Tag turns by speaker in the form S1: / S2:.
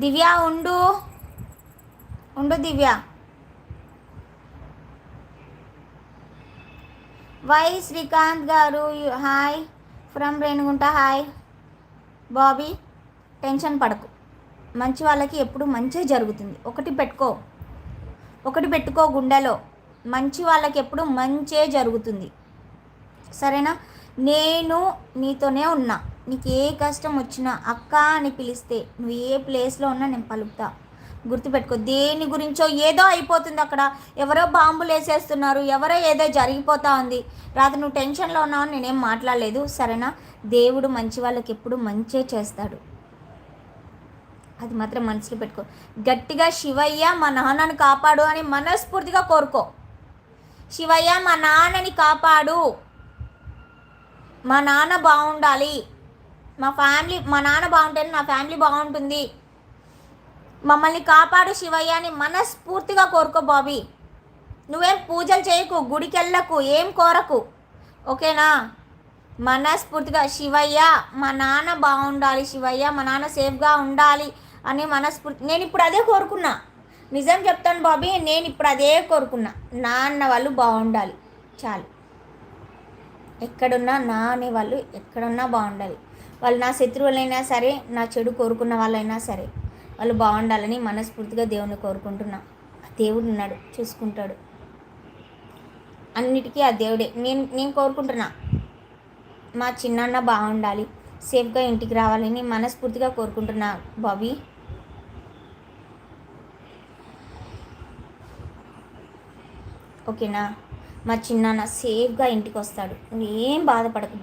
S1: దివ్య ఉండు ఉండు దివ్య. వై శ్రీకాంత్ గారు hi from Renigunta. Hi Bobby. Tension పడకు, మంచి వాళ్ళకి ఎప్పుడు మంచి జరుగుతుంది. ఒకటి పెట్టుకో గుండెలో, మంచి వాళ్ళకి ఎప్పుడు మంచే జరుగుతుంది. సరేనా? నేను నీతోనే ఉన్నా. నీకు ఏ కష్టం వచ్చినా అక్క అని పిలిస్తే నువ్వు ఏ ప్లేస్లో ఉన్నా నేను పలుకుతా. గుర్తుపెట్టుకో. దేని గురించో ఏదో అయిపోతుంది అక్కడ, ఎవరో బాంబులు వేసేస్తున్నారు, ఎవరో ఏదో జరిగిపోతూ ఉంది. రాత్రి నువ్వు టెన్షన్లో ఉన్నావు, నేనేం మాట్లాడలేదు. సరేనా? దేవుడు మంచి వాళ్ళకి ఎప్పుడు మంచే చేస్తాడు. అది మాత్రం మనసులో పెట్టుకో. గట్టిగా శివయ్య మా నాన్నని కాపాడు అని మనస్ఫూర్తిగా కోరుకో. శివయ్య మా నాన్నని కాపాడు, మా నాన్న బాగుండాలి, మా నాన్న బాగుంటేనే నా ఫ్యామిలీ బాగుంటుంది, మమ్మల్ని కాపాడు శివయ్య అని మనస్ఫూర్తిగా కోరుకో బాబీ. నువ్వేం పూజలు చేయకు, గుడికి వెళ్ళకు, ఏం కోరకు. ఓకేనా? మనస్ఫూర్తిగా శివయ్య మా నాన్న బాగుండాలి, శివయ్య మా నాన్న సేఫ్గా ఉండాలి అని మనస్ఫూర్తి. నేను ఇప్పుడు అదే కోరుకున్నా. నిజం చెప్తాను బాబీ, నేను ఇప్పుడు అదే కోరుకున్నా. నాన్న వాళ్ళు బాగుండాలి చాలు. ఎక్కడున్నా నా అనే వాళ్ళు ఎక్కడున్నా బాగుండాలి. వాళ్ళు నా శత్రువులైనా సరే, నా చెడు కోరుకున్న వాళ్ళైనా సరే, వాళ్ళు బాగుండాలని మనస్ఫూర్తిగా దేవుని కోరుకుంటున్నా. దేవుడు ఉన్నాడు, చూసుకుంటాడు. అన్నిటికీ ఆ దేవుడే. నేను కోరుకుంటున్నా మా చిన్నాన్న బాగుండాలి, సేఫ్గా ఇంటికి రావాలని మనస్ఫూర్తిగా కోరుకుంటున్నా బాబీ. ఓకేనా? మా చిన్నాన్న సేఫ్గా ఇంటికి వస్తాడు, నువ్వేం బాధపడకు.